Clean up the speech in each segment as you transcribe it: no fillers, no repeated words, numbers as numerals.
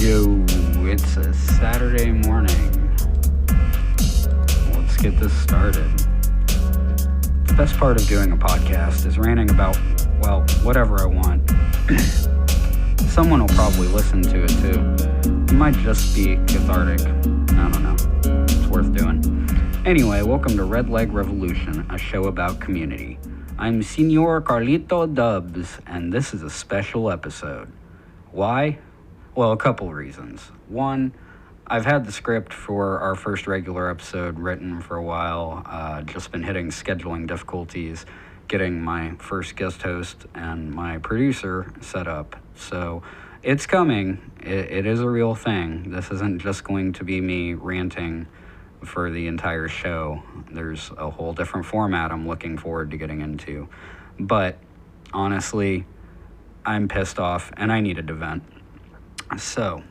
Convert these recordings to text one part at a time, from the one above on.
Yo, it's a Saturday morning. Let's get this started. The best part of doing a podcast is ranting about, well, whatever I want. Someone will probably listen to it too. It might just be cathartic. I don't know. It's worth doing. Anyway, welcome to Red Leg Revolution, a show about community. I'm Senor Carlito Dubs, and this is a special episode. Why? Well, a couple reasons. One, I've had the script for our first regular episode written for a while, just been hitting scheduling difficulties, getting my first guest host and my producer set up. So it's coming. It is a real thing. This isn't just going to be me ranting for the entire show. There's a whole different format I'm looking forward to getting into. But honestly, I'm pissed off and I needed to vent. So,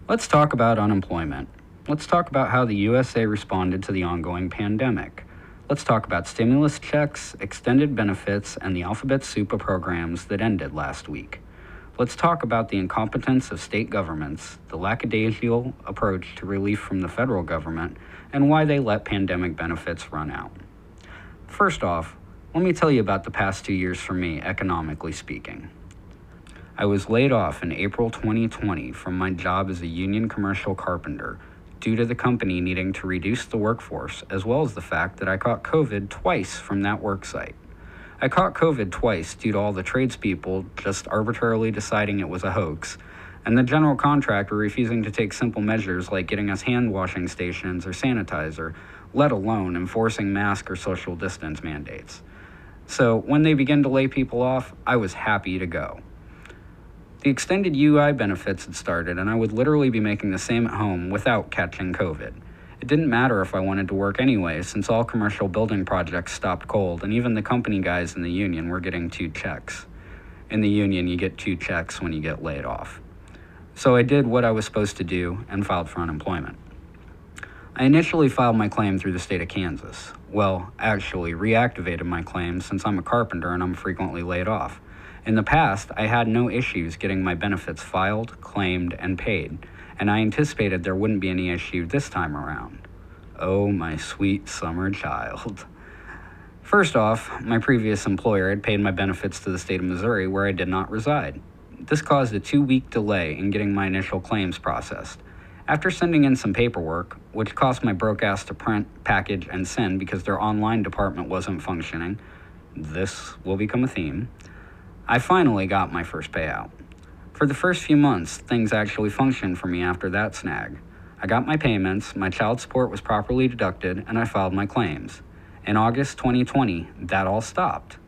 let's talk about unemployment. Let's talk about how the USA responded to the ongoing pandemic. Let's talk about stimulus checks, extended benefits, and the alphabet soup of programs that ended last week. Let's talk about the incompetence of state governments, the lackadaisical approach to relief from the federal government, and why they let pandemic benefits run out. First off, let me tell you about the past 2 years for me, economically speaking. I was laid off in April 2020 from my job as a union commercial carpenter due to the company needing to reduce the workforce, as well as the fact that I caught COVID twice from that work site. I caught COVID twice due to all the tradespeople just arbitrarily deciding it was a hoax, and the general contractor refusing to take simple measures like getting us hand washing stations or sanitizer, let alone enforcing mask or social distance mandates. So when they began to lay people off, I was happy to go. The extended UI benefits had started, and I would literally be making the same at home without catching COVID. It didn't matter if I wanted to work anyway, since all commercial building projects stopped cold, and even the company guys in the union were getting 2 checks. In the union, you get 2 checks when you get laid off. So I did what I was supposed to do and filed for unemployment. I initially filed my claim through the state of Kansas. Well, actually reactivated my claim since I'm a carpenter and I'm frequently laid off. In the past, I had no issues getting my benefits filed, claimed, and paid, and I anticipated there wouldn't be any issue this time around. Oh, my sweet summer child. First off, my previous employer had paid my benefits to the state of Missouri where I did not reside. This caused a 2-week delay in getting my initial claims processed. After sending in some paperwork, which cost my broke ass to print, package, and send because their online department wasn't functioning, this will become a theme, I finally got my first payout. For the first few months, things actually functioned for me after that snag. I got my payments, my child support was properly deducted, and I filed my claims. In August 2020, that all stopped.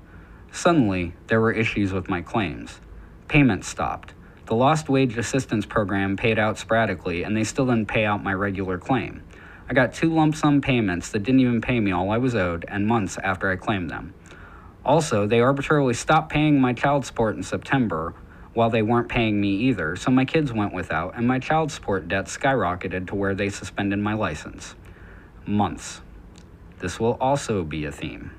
Suddenly, there were issues with my claims. Payments stopped. The Lost Wage Assistance Program paid out sporadically, and they still didn't pay out my regular claim. I got 2 lump sum payments that didn't even pay me all I was owed, and months after I claimed them. Also, they arbitrarily stopped paying my child support in September while they weren't paying me either, so my kids went without, and my child support debt skyrocketed to where they suspended my license. Months. This will also be a theme.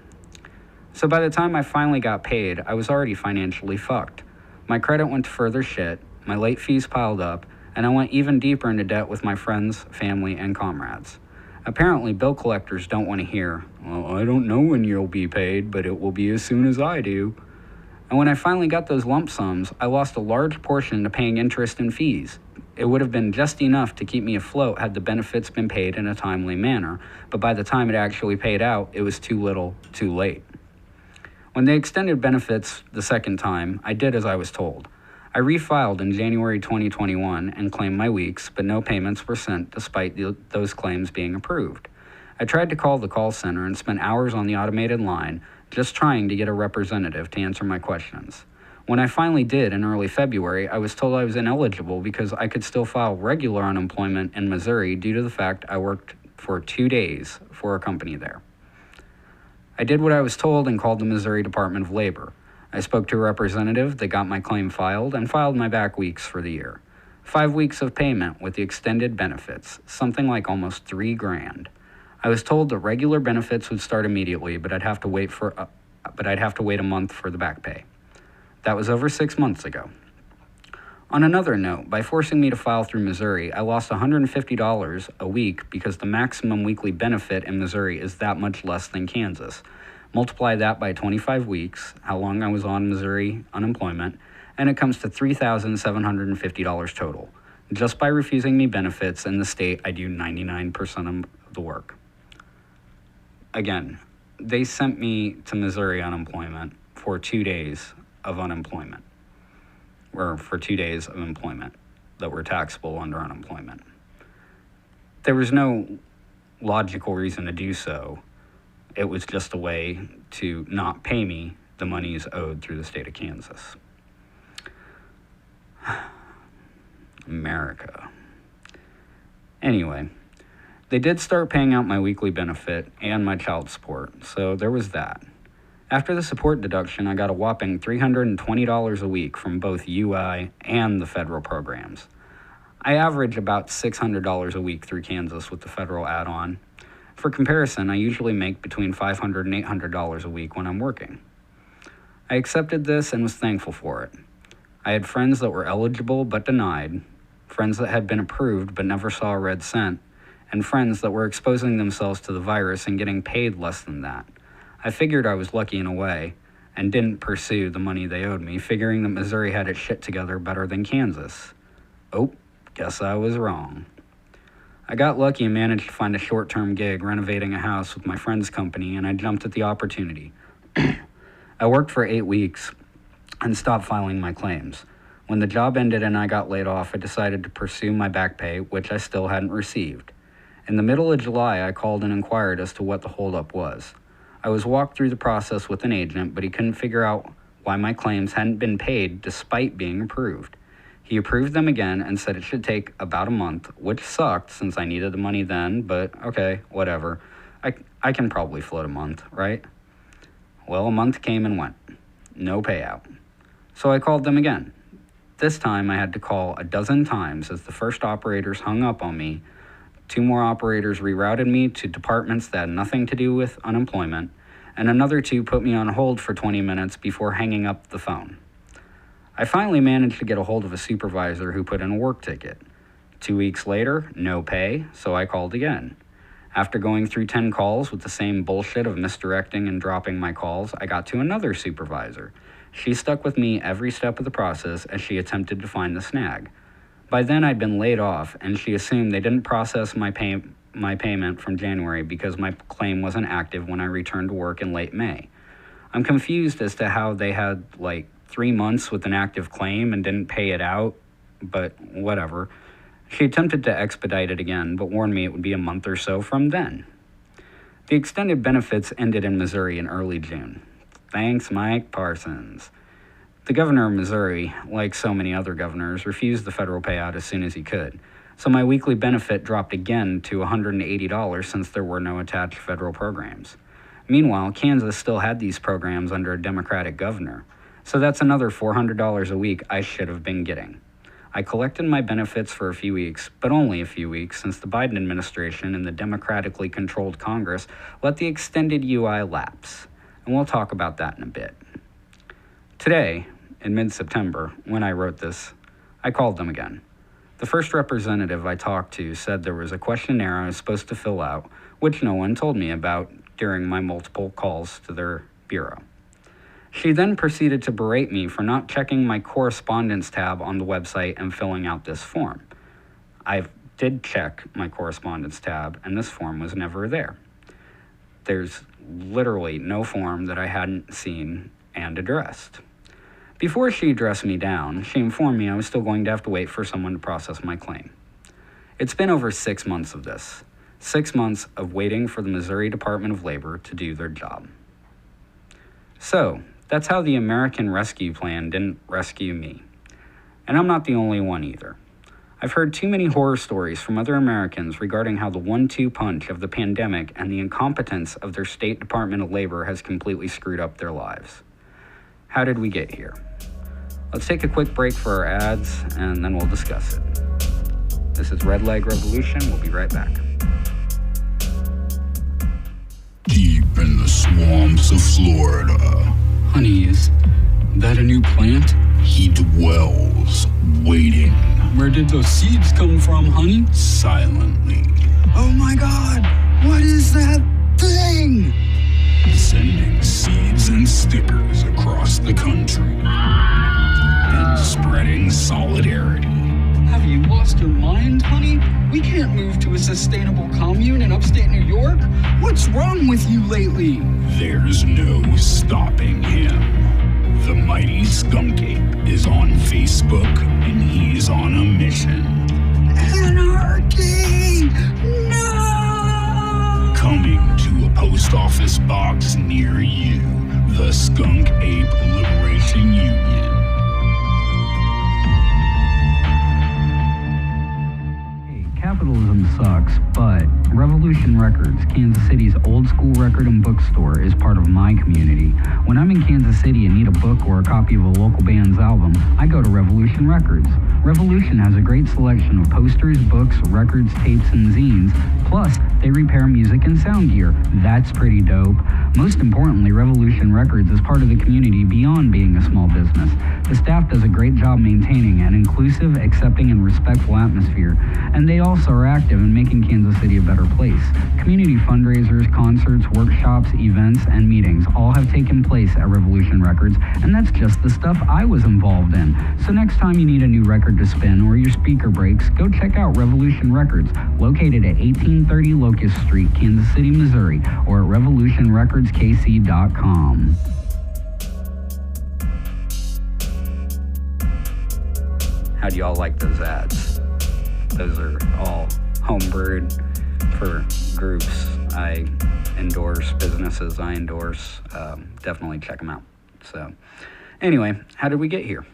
So by the time I finally got paid, I was already financially fucked. My credit went to further shit, my late fees piled up, and I went even deeper into debt with my friends, family, and comrades. Apparently, bill collectors don't want to hear, well, I don't know when you'll be paid, but it will be as soon as I do. And when I finally got those lump sums, I lost a large portion to paying interest and fees. It would have been just enough to keep me afloat had the benefits been paid in a timely manner, but by the time it actually paid out, it was too little, too late. When they extended benefits the second time, I did as I was told. I refiled in January 2021 and claimed my weeks, but no payments were sent despite those claims being approved. I tried to call the call center and spent hours on the automated line just trying to get a representative to answer my questions. When I finally did in early February, I was told I was ineligible because I could still file regular unemployment in Missouri due to the fact I worked for 2 days for a company there. I did what I was told and called the Missouri Department of Labor. I spoke to a representative that got my claim filed and filed my back weeks for the year. 5 weeks of payment with the extended benefits, something like almost $3,000. I was told that regular benefits would start immediately, but I'd have to wait a month for the back pay. That was over 6 months ago. On another note, by forcing me to file through Missouri, I lost $150 a week because the maximum weekly benefit in Missouri is that much less than Kansas. Multiply that by 25 weeks, how long I was on Missouri unemployment, and it comes to $3,750 total. Just by refusing me benefits in the state, I do 99% of the work. Again, they sent me to Missouri unemployment for 2 days of unemployment, or for 2 days of employment that were taxable under unemployment. There was no logical reason to do so. It was just a way to not pay me the monies owed through the state of Kansas. America. Anyway, they did start paying out my weekly benefit and my child support, so there was that. After the support deduction, I got a whopping $320 a week from both UI and the federal programs. I average about $600 a week through Kansas with the federal add-on. For comparison, I usually make between $500 and $800 a week when I'm working. I accepted this and was thankful for it. I had friends that were eligible but denied, friends that had been approved but never saw a red cent, and friends that were exposing themselves to the virus and getting paid less than that. I figured I was lucky in a way, and didn't pursue the money they owed me, figuring that Missouri had its shit together better than Kansas. Oh, guess I was wrong. I got lucky and managed to find a short-term gig renovating a house with my friend's company, and I jumped at the opportunity. I worked for 8 weeks and stopped filing my claims. When the job ended and I got laid off, I decided to pursue my back pay, which I still hadn't received. In the middle of July, I called and inquired as to what the holdup was. I was walked through the process with an agent, but he couldn't figure out why my claims hadn't been paid despite being approved. He approved them again and said it should take about a month, which sucked since I needed the money then, but okay, whatever. I can probably float a month, right? Well, a month came and went. No payout. So I called them again. This time I had to call a dozen times as the first operators hung up on me. 2 more operators rerouted me to departments that had nothing to do with unemployment, and another 2 put me on hold for 20 minutes before hanging up the phone. I finally managed to get a hold of a supervisor who put in a work ticket. 2 weeks later, no pay, so I called again. After going through 10 calls with the same bullshit of misdirecting and dropping my calls, I got to another supervisor. She stuck with me every step of the process as she attempted to find the snag. By then I'd been laid off, and she assumed they didn't process my payment from January because my claim wasn't active when I returned to work in late May. I'm confused as to how they had 3 months with an active claim and didn't pay it out, but whatever. She attempted to expedite it again, but warned me it would be a month or so from then. The extended benefits ended in Missouri in early June. Thanks, Mike Parsons. The governor of Missouri, like so many other governors, refused the federal payout as soon as he could, so my weekly benefit dropped again to $180 since there were no attached federal programs. Meanwhile, Kansas still had these programs under a Democratic governor, so that's another $400 a week I should have been getting. I collected my benefits for a few weeks, but only a few weeks, since the Biden administration and the democratically controlled Congress let the extended UI lapse, and we'll talk about that in a bit. Today, in mid-September, when I wrote this, I called them again. The first representative I talked to said there was a questionnaire I was supposed to fill out, which no one told me about during my multiple calls to their bureau. She then proceeded to berate me for not checking my correspondence tab on the website and filling out this form. I did check my correspondence tab, and this form was never there. There's literally no form that I hadn't seen and addressed. Before she addressed me down, she informed me I was still going to have to wait for someone to process my claim. It's been over 6 months of this. 6 months of waiting for the Missouri Department of Labor to do their job. So, that's how the American Rescue Plan didn't rescue me. And I'm not the only one either. I've heard too many horror stories from other Americans regarding how the 1-2 punch of the pandemic and the incompetence of their State Department of Labor has completely screwed up their lives. How did we get here? Let's take a quick break for our ads, and then we'll discuss it. This is Red Leg Revolution. We'll be right back. Deep in the swamps of Florida, Honey, is that a new plant? he dwells waiting. Where did those seeds come from, honey? Silently. Oh my god, what is that thing? Sending seeds and stickers across the country. And spreading solidarity. Have you lost your mind, honey? We can't move to a sustainable commune in upstate New York. What's wrong with you lately? There's no stopping him. The mighty Skunk Ape is on Facebook and he's on a mission. Anarchy! No! Coming to a post office box near you, the Skunk Ape Liberation Union. Capitalism sucks, but Revolution Records, Kansas City's old school record and bookstore, is part of my community. When I'm in Kansas City and need a book or a copy of a local band's album, I go to Revolution Records. Revolution has a great selection of posters, books, records, tapes, and zines. Plus, they repair music and sound gear. That's pretty dope. Most importantly, Revolution Records is part of the community beyond being a small business. The staff does a great job maintaining an inclusive, accepting, and respectful atmosphere, and they also are active in making Kansas City a better place. Community fundraisers, concerts, workshops, events, and meetings all have taken place at Revolution Records, and that's just the stuff I was involved in. So next time you need a new record to spin or your speaker breaks, go check out Revolution Records, located at 1830 Locust Street, Kansas City, Missouri, or at revolutionrecordskc.com. How do y'all like those ads? Those are all homebrewed for groups I endorse, businesses I endorse. Definitely check them out. So anyway, how did we get here?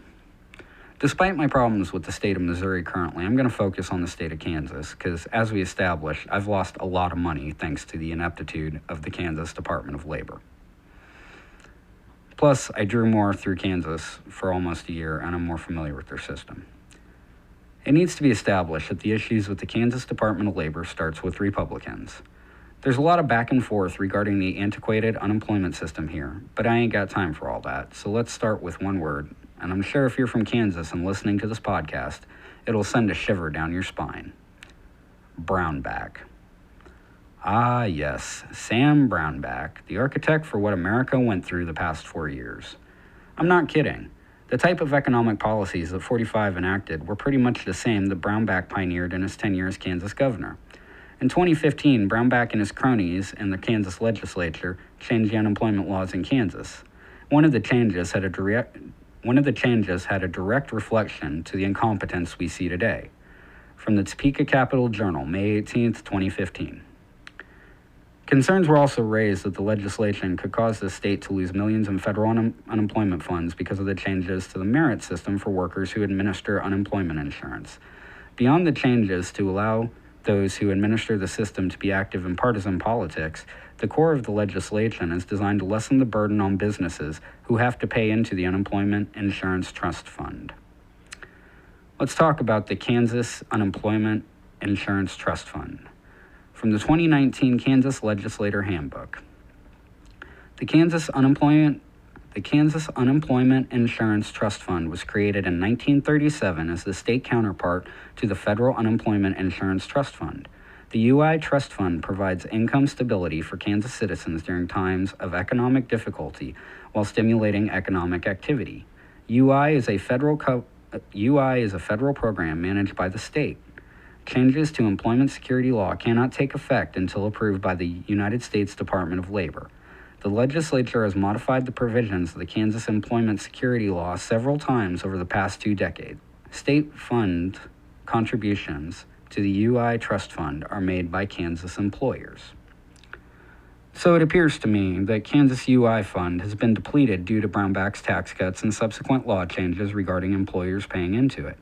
Despite my problems with the state of Missouri currently, I'm going to focus on the state of Kansas because, as we established, I've lost a lot of money thanks to the ineptitude of the Kansas Department of Labor. Plus, I drew more through Kansas for almost a year, and I'm more familiar with their system. It needs to be established that the issues with the Kansas Department of Labor starts with Republicans. There's a lot of back and forth regarding the antiquated unemployment system here, but I ain't got time for all that, so let's start with one word, and I'm sure if you're from Kansas and listening to this podcast, it'll send a shiver down your spine. Brownback. Ah, yes, Sam Brownback, the architect for what America went through the past 4 years. I'm not kidding. The type of economic policies that 45 enacted were pretty much the same that Brownback pioneered in his tenure as Kansas governor. In 2015, Brownback and his cronies in the Kansas legislature changed the unemployment laws in Kansas. One of the changes had a direct reflection to the incompetence we see today. From the Topeka Capital Journal, May 18, 2015. Concerns were also raised that the legislation could cause the state to lose millions in federal unemployment funds because of the changes to the merit system for workers who administer unemployment insurance. Beyond the changes to allow those who administer the system to be active in partisan politics, the core of the legislation is designed to lessen the burden on businesses who have to pay into the Unemployment Insurance Trust Fund. Let's talk about the Kansas Unemployment Insurance Trust Fund. From the 2019 Kansas Legislator Handbook. The Kansas Unemployment Insurance Trust Fund was created in 1937 as the state counterpart to the Federal Unemployment Insurance Trust Fund. The UI Trust Fund provides income stability for Kansas citizens during times of economic difficulty while stimulating economic activity. UI is a federal program managed by the state. Changes to employment security law cannot take effect until approved by the United States Department of Labor. The legislature has modified the provisions of the Kansas Employment Security Law several times over the past 2 decades. State fund contributions to the UI Trust Fund are made by Kansas employers. So it appears to me that Kansas UI Fund has been depleted due to Brownback's tax cuts and subsequent law changes regarding employers paying into it.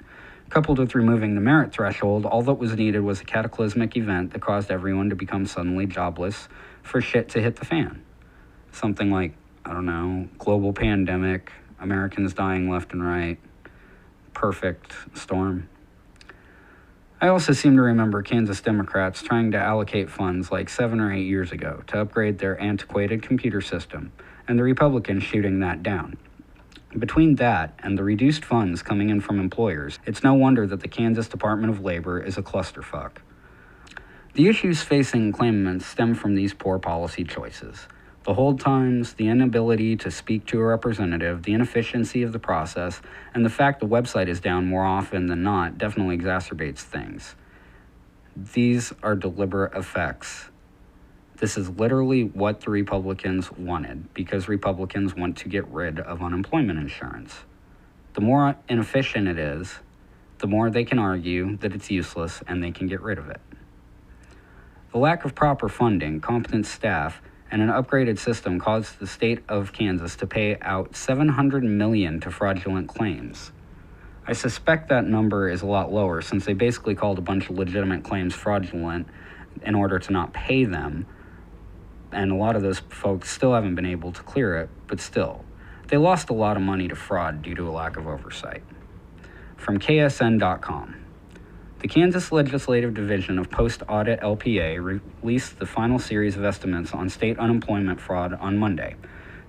Coupled with removing the merit threshold, all that was needed was a cataclysmic event that caused everyone to become suddenly jobless for shit to hit the fan. Something like, global pandemic, Americans dying left and right, perfect storm. I also seem to remember Kansas Democrats trying to allocate funds like 7 or 8 years ago to upgrade their antiquated computer system, and the Republicans shooting that down. Between that and the reduced funds coming in from employers, it's no wonder that the Kansas Department of Labor is a clusterfuck. The issues facing claimants stem from these poor policy choices. The hold times, the inability to speak to a representative, the inefficiency of the process, and the fact the website is down more often than not definitely exacerbates things. These are deliberate effects. This is literally what the Republicans wanted, because Republicans want to get rid of unemployment insurance. The more inefficient it is, the more they can argue that it's useless and they can get rid of it. The lack of proper funding, competent staff, and an upgraded system caused the state of Kansas to pay out $700 million to fraudulent claims. I suspect that number is a lot lower, since they basically called a bunch of legitimate claims fraudulent in order to not pay them, and a lot of those folks still haven't been able to clear it, but still. They lost a lot of money to fraud due to a lack of oversight. From KSN.com. The Kansas Legislative Division of Post-Audit LPA released the final series of estimates on state unemployment fraud on Monday.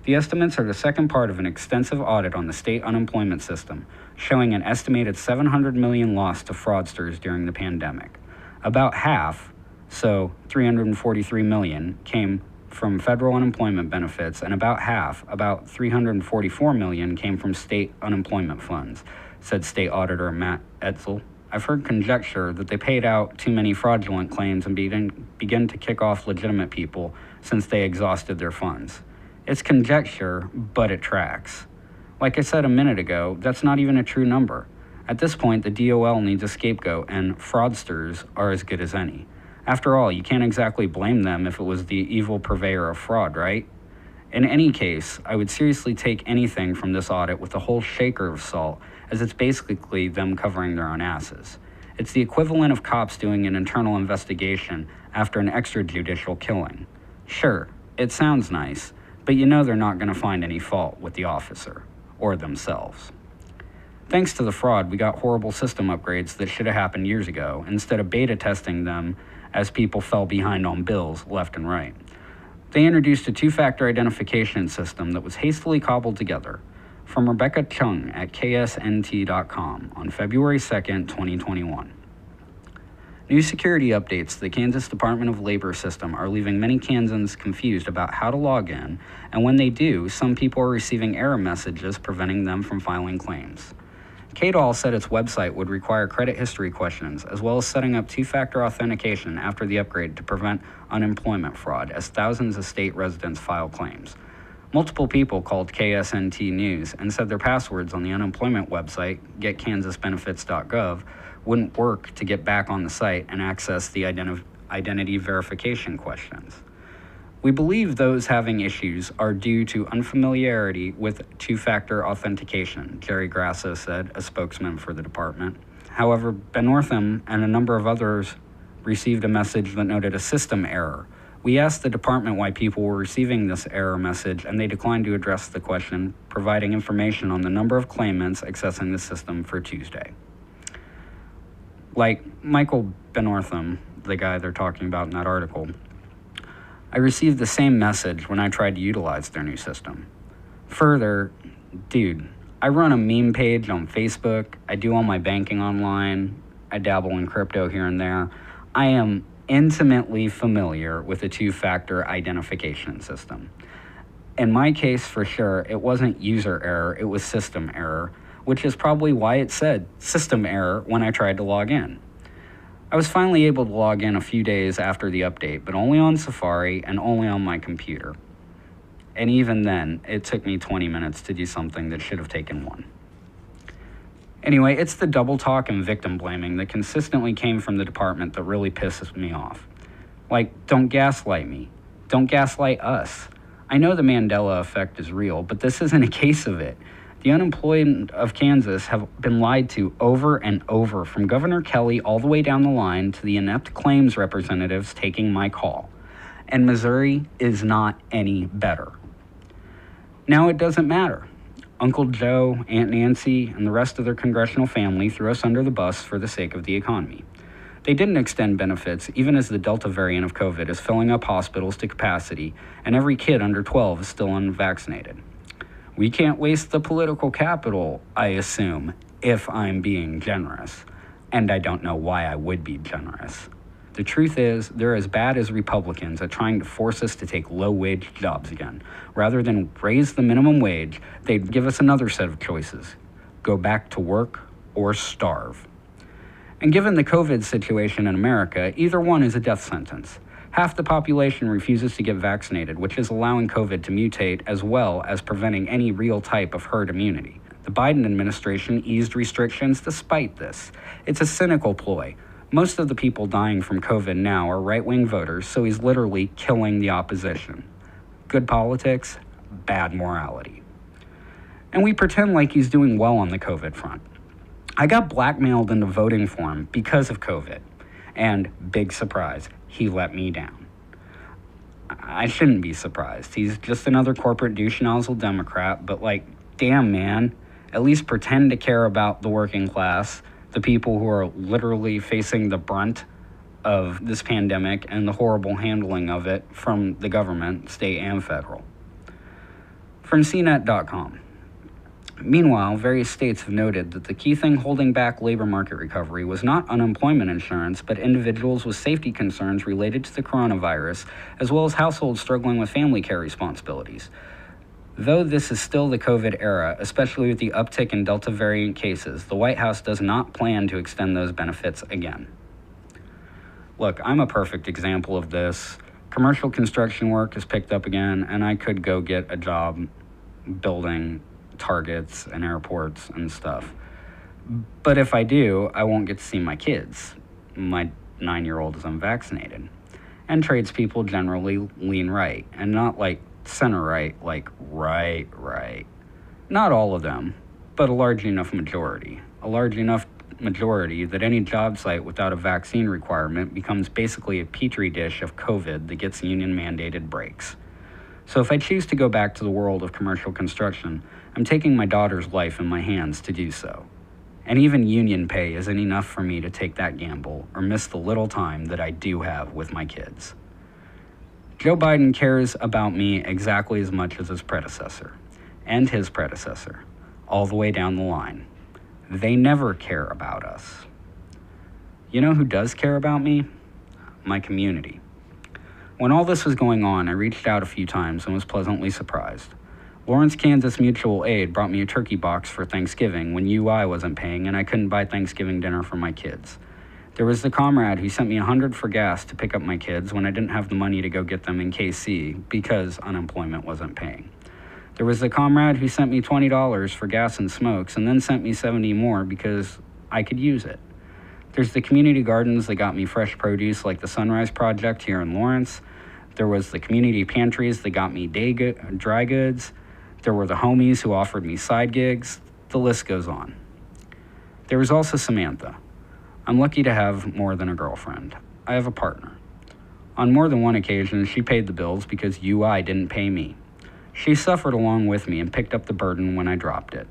The estimates are the second part of an extensive audit on the state unemployment system, showing an estimated $700 million lost to fraudsters during the pandemic. About half, so $343 million, came from federal unemployment benefits, and about half, about $344 million, came from state unemployment funds, said State Auditor Matt Etzel. I've heard conjecture that they paid out too many fraudulent claims and began to kick off legitimate people since they exhausted their funds. It's conjecture, but it tracks. Like I said a minute ago, that's not even a true number. At this point, the DOL needs a scapegoat, and fraudsters are as good as any. After all, you can't exactly blame them if it was the evil purveyor of fraud, right? In any case, I would seriously take anything from this audit with a whole shaker of salt, as it's basically them covering their own asses. It's the equivalent of cops doing an internal investigation after an extrajudicial killing. Sure, it sounds nice, but you know they're not going to find any fault with the officer, or themselves. Thanks to the fraud, we got horrible system upgrades that should have happened years ago, instead of beta testing them as people fell behind on bills left and right. They introduced a two-factor identification system that was hastily cobbled together. From Rebecca Chung at ksnt.com on February 2nd, 2021. New security updates to the Kansas Department of Labor system are leaving many Kansans confused about how to log in, and when they do, some people are receiving error messages preventing them from filing claims. KDOL said its website would require credit history questions, as well as setting up two-factor authentication after the upgrade to prevent unemployment fraud, as thousands of state residents file claims. Multiple people called KSNT News and said their passwords on the unemployment website, getkansasbenefits.gov, wouldn't work to get back on the site and access the identity verification questions. We believe those having issues are due to unfamiliarity with two-factor authentication, Jerry Grasso said, a spokesman for the department. However, Ben Northam and a number of others received a message that noted a system error. We asked the department why people were receiving this error message, and they declined to address the question, providing information on the number of claimants accessing the system for Tuesday. Like Michael Benortham, the guy they're talking about in that article, I received the same message when I tried to utilize their new system. Further, dude, I run a meme page on Facebook, I do all my banking online, I dabble in crypto here and there. I am intimately familiar with a two-factor identification system. In my case, for sure, it wasn't user error, it was system error, which is probably why it said system error when I tried to log in. I was finally able to log in a few days after the update, but only on Safari and only on my computer. And even then, it took me 20 minutes to do something that should have taken 1. Anyway, it's the double talk and victim blaming that consistently came from the department that really pisses me off. Like, don't gaslight me. Don't gaslight us. I know the Mandela effect is real, but this isn't a case of it. The unemployed of Kansas have been lied to over and over, from Governor Kelly all the way down the line to the inept claims representatives taking my call. And Missouri is not any better. Now it doesn't matter. Uncle Joe, Aunt Nancy, and the rest of their congressional family threw us under the bus for the sake of the economy. They didn't extend benefits, even as the Delta variant of COVID is filling up hospitals to capacity, and every kid under 12 is still unvaccinated. We can't waste the political capital, I assume, if I'm being generous. And I don't know why I would be generous. The truth is, they're as bad as Republicans at trying to force us to take low-wage jobs again. Rather than raise the minimum wage, they'd give us another set of choices. Go back to work or starve. And given the COVID situation in America, either one is a death sentence. Half the population refuses to get vaccinated, which is allowing COVID to mutate as well as preventing any real type of herd immunity. The Biden administration eased restrictions despite this. It's a cynical ploy. Most of the people dying from COVID now are right-wing voters, so he's literally killing the opposition. Good politics, bad morality. And we pretend like he's doing well on the COVID front. I got blackmailed into voting for him because of COVID. And big surprise, he let me down. I shouldn't be surprised. He's just another corporate douche nozzle Democrat, but damn man, at least pretend to care about the working class, the people who are literally facing the brunt of this pandemic and the horrible handling of it from the government, state and federal. From CNET.com. Meanwhile, various states have noted that the key thing holding back labor market recovery was not unemployment insurance, but individuals with safety concerns related to the coronavirus, as well as households struggling with family care responsibilities. Though this is still the COVID era, especially with the uptick in Delta variant cases, the White House does not plan to extend those benefits again. Look, I'm a perfect example of this. Commercial construction work has picked up again, and I could go get a job building targets and airports and stuff. But if I do, I won't get to see my kids. My 9-year-old is unvaccinated. And tradespeople generally lean right, and not center right, right. Not all of them, but a large enough majority. A large enough majority that any job site without a vaccine requirement becomes basically a petri dish of COVID that gets union-mandated breaks. So if I choose to go back to the world of commercial construction, I'm taking my daughter's life in my hands to do so. And even union pay isn't enough for me to take that gamble or miss the little time that I do have with my kids. Joe Biden cares about me exactly as much as his predecessor, and his predecessor, all the way down the line. They never care about us. You know who does care about me? My community. When all this was going on, I reached out a few times and was pleasantly surprised. Lawrence, Kansas Mutual Aid brought me a turkey box for Thanksgiving when UI wasn't paying and I couldn't buy Thanksgiving dinner for my kids. There was the comrade who sent me $100 for gas to pick up my kids when I didn't have the money to go get them in KC because unemployment wasn't paying. There was the comrade who sent me $20 for gas and smokes and then sent me $70 more because I could use it. There's the community gardens that got me fresh produce like the Sunrise Project here in Lawrence. There was the community pantries that got me dry goods. There were the homies who offered me side gigs. The list goes on. There was also Samantha. I'm lucky to have more than a girlfriend. I have a partner. On more than one occasion, she paid the bills because UI didn't pay me. She suffered along with me and picked up the burden when I dropped it.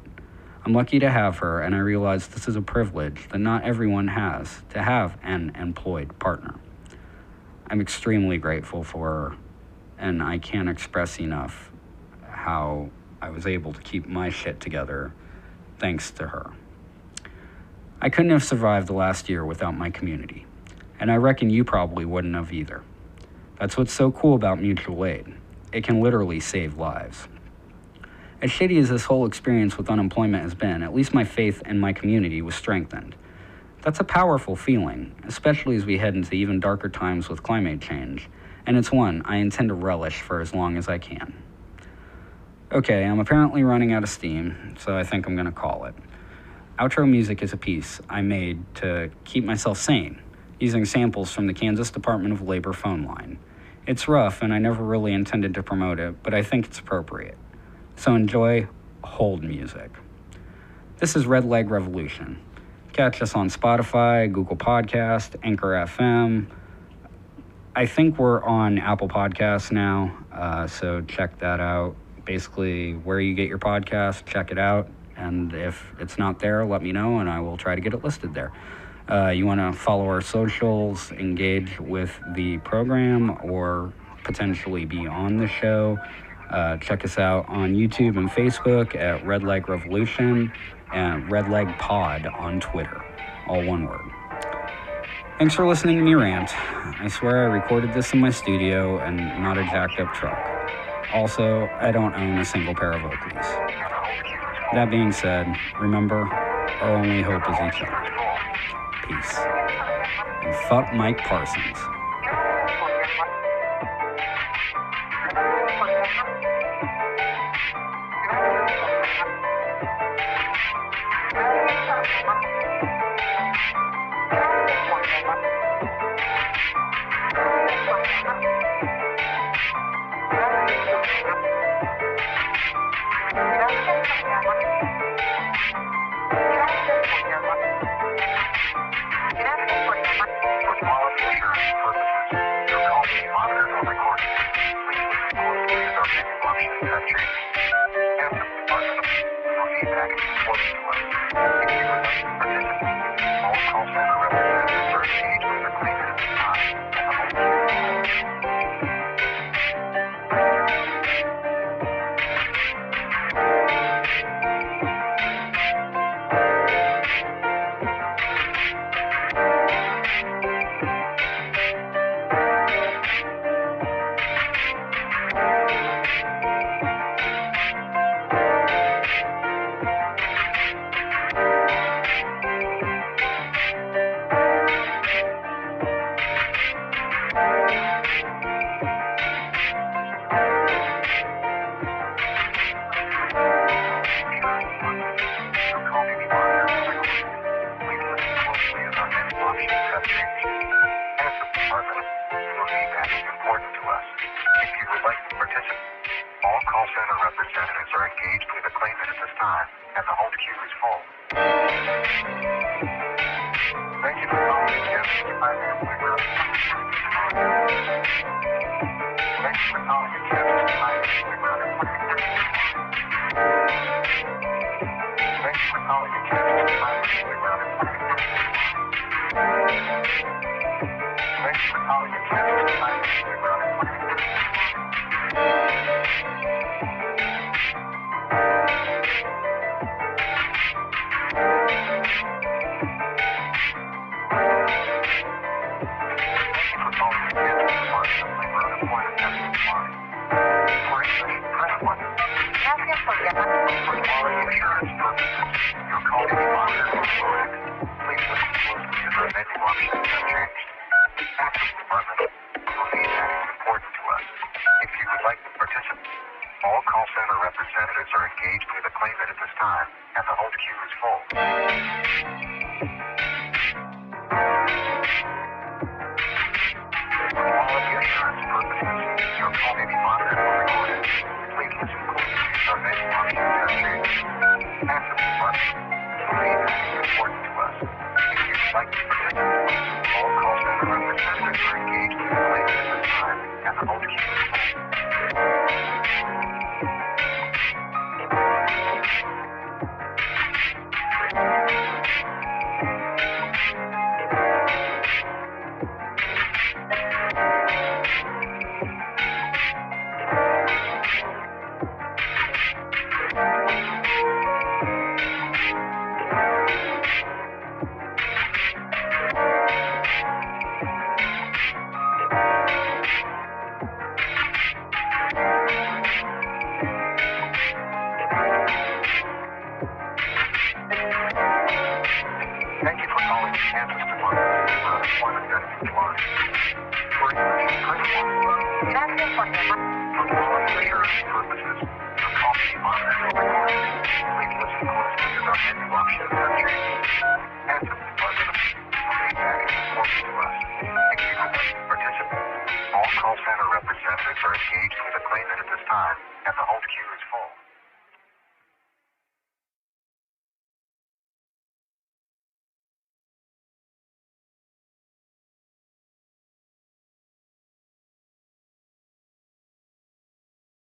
I'm lucky to have her, and I realize this is a privilege that not everyone has, to have an employed partner. I'm extremely grateful for her, and I can't express enough how I was able to keep my shit together thanks to her. I couldn't have survived the last year without my community, and I reckon you probably wouldn't have either. That's what's so cool about mutual aid. It can literally save lives. As shitty as this whole experience with unemployment has been, at least my faith in my community was strengthened. That's a powerful feeling, especially as we head into even darker times with climate change, and it's one I intend to relish for as long as I can. Okay, I'm apparently running out of steam, so I think I'm gonna call it. Outro music is a piece I made to keep myself sane, using samples from the Kansas Department of Labor phone line. It's rough, and I never really intended to promote it, but I think it's appropriate. So enjoy hold music. This is Red Leg Revolution. Catch us on Spotify, Google Podcast, Anchor FM. I think we're on Apple Podcasts now, so check that out. Basically, where you get your podcast, check it out. And if it's not there, let me know, and I will try to get it listed there. You want to follow our socials, engage with the program, or potentially be on the show, Check us out on YouTube and Facebook at Red Leg Revolution and Red Leg Pod on Twitter. All one word. Thanks for listening to me rant. I swear I recorded this in my studio and not a jacked up truck. Also, I don't own a single pair of Oakleys. That being said, remember, our only hope is each other. Peace. And fuck Mike Parsons. All call center representatives are engaged with a claimant at this time, and the hold queue is full.